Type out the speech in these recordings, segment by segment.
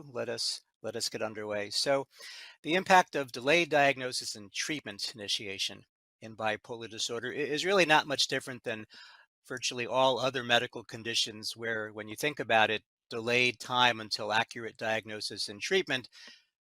2. Let us get underway. So, the impact of delayed diagnosis and treatment initiation in bipolar disorder is really not much different than virtually all other medical conditions where, when you think about it, delayed time until accurate diagnosis and treatment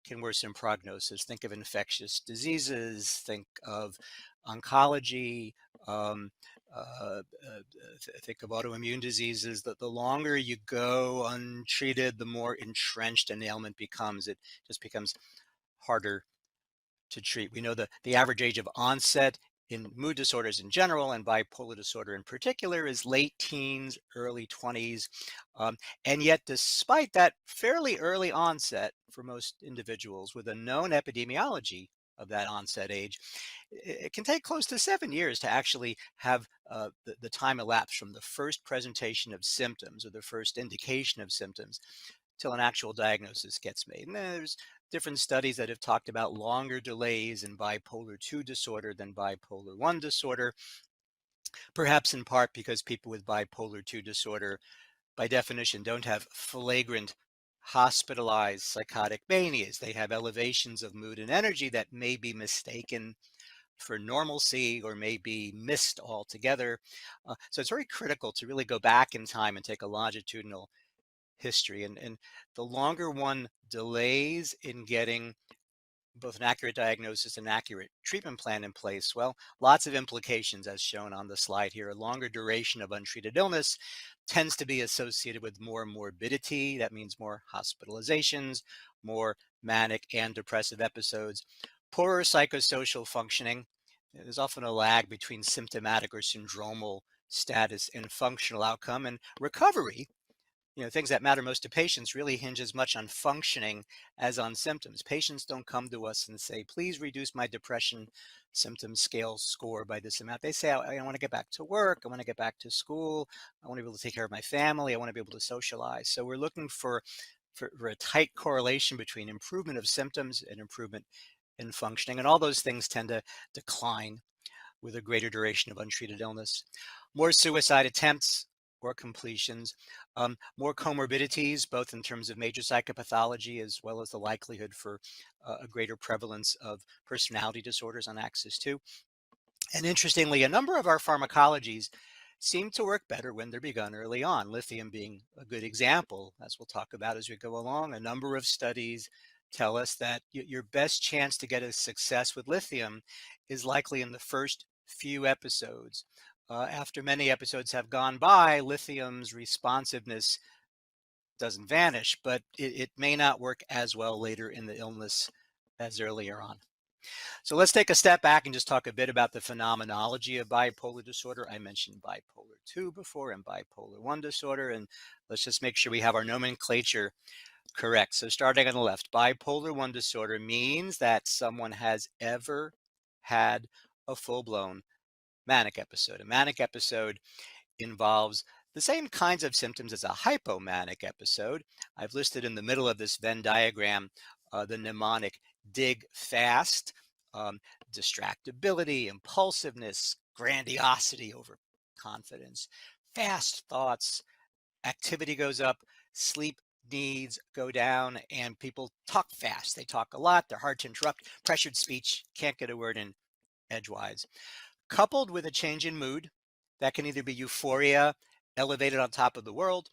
can worsen prognosis. Think of infectious diseases, think of oncology, um, think of autoimmune diseases. That the longer you go untreated, the more entrenched an ailment becomes. It just becomes harder to treat. We know the average age of onset in mood disorders in general and bipolar disorder in particular is late teens, early 20s. And yet, despite that fairly early onset for most individuals with a known epidemiology of that onset age, it can take close to 7 years to actually have the time elapse from the first presentation of symptoms or the first indication of symptoms till an actual diagnosis gets made. And there's different studies that have talked about longer delays in bipolar 2 disorder than bipolar 1 disorder, perhaps in part because people with bipolar 2 disorder, by definition, don't have flagrant hospitalized psychotic manias. They have elevations of mood and energy that may be mistaken for normalcy or may be missed altogether. So it's very critical to really go back in time and take a longitudinal history. And the longer one delays in getting both an accurate diagnosis and accurate treatment plan in place, well, lots of implications as shown on the slide here. A longer duration of untreated illness tends to be associated with more morbidity. That means more hospitalizations, more manic and depressive episodes, poorer psychosocial functioning. There's often a lag between symptomatic or syndromal status and functional outcome, and recovery, things that matter most to patients, really hinge as much on functioning as on symptoms. Patients don't come to us and say, please reduce my depression symptom scale score by this amount. They say, I want to get back to work. I want to get back to school. I want to be able to take care of my family. I want to be able to socialize. So we're looking for a tight correlation between improvement of symptoms and improvement in functioning. And all those things tend to decline with a greater duration of untreated illness. More suicide attempts or completions, more comorbidities, both in terms of major psychopathology as well as the likelihood for a greater prevalence of personality disorders on axis 2. And interestingly, a number of our pharmacologies seem to work better when they're begun early on, lithium being a good example, as we'll talk about as we go along. A number of studies tell us that your best chance to get a success with lithium is likely in the first few episodes. After many episodes have gone by, lithium's responsiveness doesn't vanish, but it may not work as well later in the illness as earlier on. So let's take a step back and just talk a bit about the phenomenology of bipolar disorder. I mentioned bipolar 2 before and bipolar 1 disorder, and let's just make sure we have our nomenclature correct. So starting on the left, bipolar 1 disorder means that someone has ever had a full-blown manic episode. A manic episode involves the same kinds of symptoms as a hypomanic episode. I've listed in the middle of this Venn diagram the mnemonic dig fast, distractibility, impulsiveness, grandiosity, overconfidence, fast thoughts, activity goes up, sleep needs go down, and people talk fast. They talk a lot, they're hard to interrupt, pressured speech, can't get a word in edgewise. Coupled with a change in mood, that can either be euphoria, elevated on top of the world,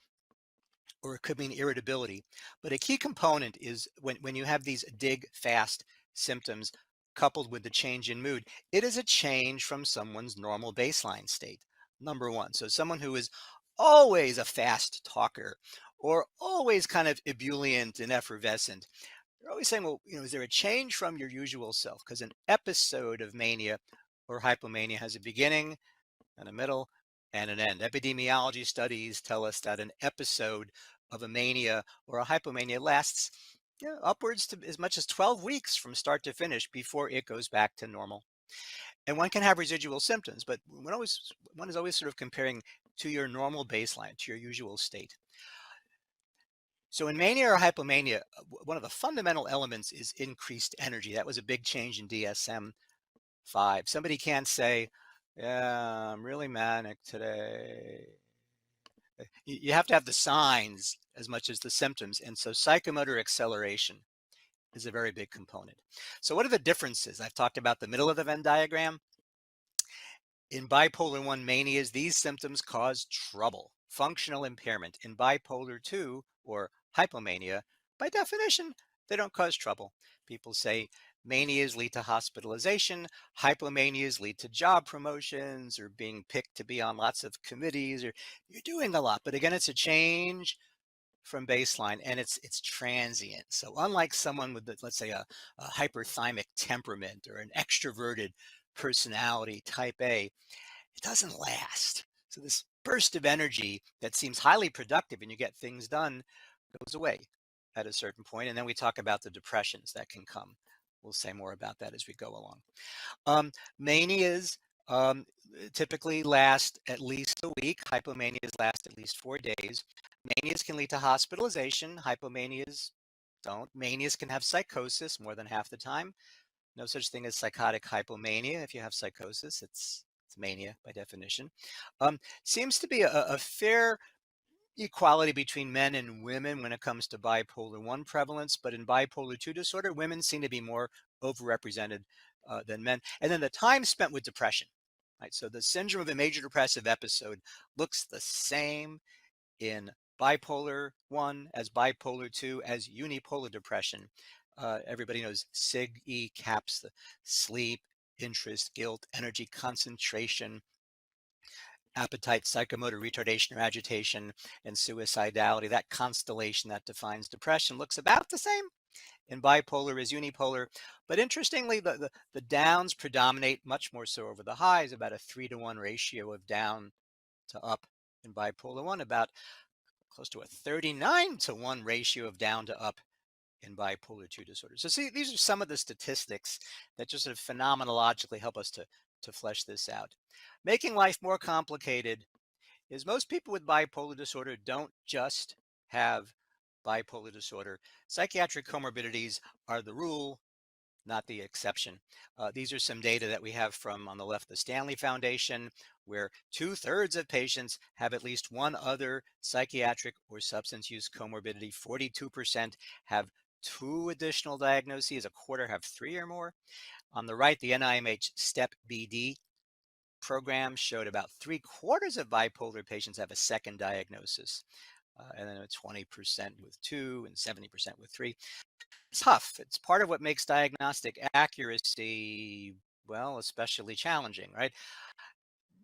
or it could mean irritability. But a key component is when you have these dig fast symptoms coupled with the change in mood, it is a change from someone's normal baseline state, number one. So someone who is always a fast talker or always kind of ebullient and effervescent, they're always saying, well, is there a change from your usual self? Because an episode of mania or hypomania has a beginning and a middle and an end. Epidemiology studies tell us that an episode of a mania or a hypomania lasts upwards to as much as 12 weeks from start to finish before it goes back to normal. And one can have residual symptoms, but one is always sort of comparing to your normal baseline, to your usual state. So in mania or hypomania, one of the fundamental elements is increased energy. That was a big change in DSM-5. Somebody can't say, yeah, I'm really manic today. You have to have the signs as much as the symptoms. And so psychomotor acceleration is a very big component. So what are the differences? I've talked about the middle of the Venn diagram. In bipolar 1 manias, these symptoms cause trouble, functional impairment. In bipolar 2 or hypomania, by definition, they don't cause trouble. People say manias lead to hospitalization, hypomanias lead to job promotions or being picked to be on lots of committees, or you're doing a lot. But again, it's a change from baseline and it's transient. So unlike someone with, let's say, a hyperthymic temperament or an extroverted personality type A, it doesn't last. So this burst of energy that seems highly productive and you get things done goes away at a certain point. And then we talk about the depressions that can come. We'll say more about that as we go along. Manias typically last at least a week. Hypomanias last at least 4 days. Manias can lead to hospitalization. Hypomanias don't. Manias can have psychosis more than half the time. No such thing as psychotic hypomania. If you have psychosis, it's mania by definition. Seems to be a fair equality between men and women when it comes to bipolar 1 prevalence, but in bipolar 2 disorder, women seem to be more overrepresented than men. And then the time spent with depression, right? So the syndrome of a major depressive episode looks the same in bipolar 1 as bipolar 2 as unipolar depression. Everybody knows SIG-E caps the sleep, interest, guilt, energy, concentration, appetite, psychomotor retardation or agitation, and suicidality. That constellation that defines depression looks about the same in bipolar as unipolar. But interestingly, the downs predominate much more so over the highs, about a 3-to-1 ratio of down to up in bipolar 1, about close to a 39-to-1 ratio of down to up in bipolar 2 disorder. So see, these are some of the statistics that just sort of phenomenologically help us to flesh this out. Making life more complicated is most people with bipolar disorder don't just have bipolar disorder. Psychiatric comorbidities are the rule, not the exception. These are some data that we have from, on the left, the Stanley Foundation, where 2/3 of patients have at least one other psychiatric or substance use comorbidity. 42% have 2 additional diagnoses, a quarter have 3 or more. On the right, the NIMH STEP BD program showed about 3/4 of bipolar patients have a second diagnosis, and then 20% with 2 and 70% with 3. It's tough. It's part of what makes diagnostic accuracy, well, especially challenging, right?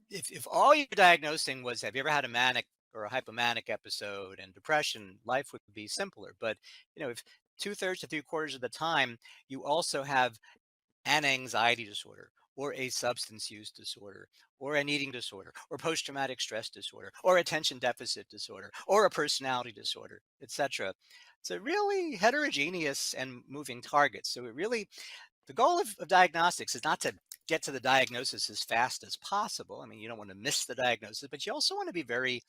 If all you're diagnosing was, have you ever had a manic or a hypomanic episode and depression, life would be simpler. But if 2/3 to 3/4 of the time you also have an anxiety disorder or a substance use disorder or an eating disorder or post-traumatic stress disorder or attention deficit disorder or a personality disorder, etc. It's a really heterogeneous and moving target. So the goal of diagnostics is not to get to the diagnosis as fast as possible. I mean, you don't want to miss the diagnosis, but you also want to be very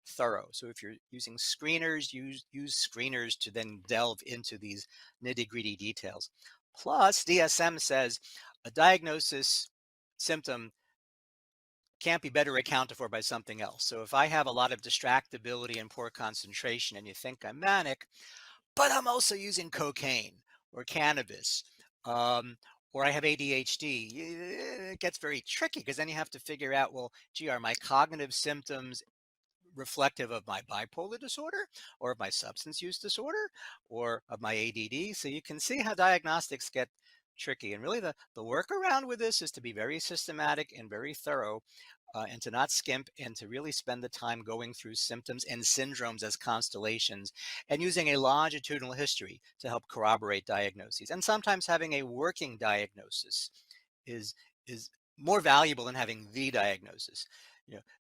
thorough. So if you're using screeners, use screeners to then delve into these nitty-gritty details. Plus, DSM says a diagnosis symptom can't be better accounted for by something else. So if I have a lot of distractibility and poor concentration and you think I'm manic, but I'm also using cocaine or cannabis, or I have ADHD, it gets very tricky because then you have to figure out, well, gee, are my cognitive symptoms reflective of my bipolar disorder or of my substance use disorder or of my ADD? So you can see how diagnostics get tricky. And really the workaround with this is to be very systematic and very thorough, and to not skimp and to really spend the time going through symptoms and syndromes as constellations and using a longitudinal history to help corroborate diagnoses. And sometimes having a working diagnosis is more valuable than having the diagnosis.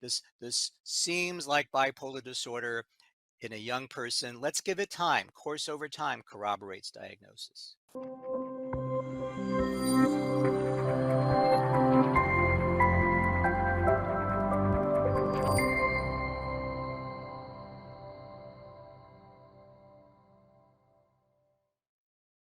This seems like bipolar disorder in a young person. Let's give it time. Course over time corroborates diagnosis.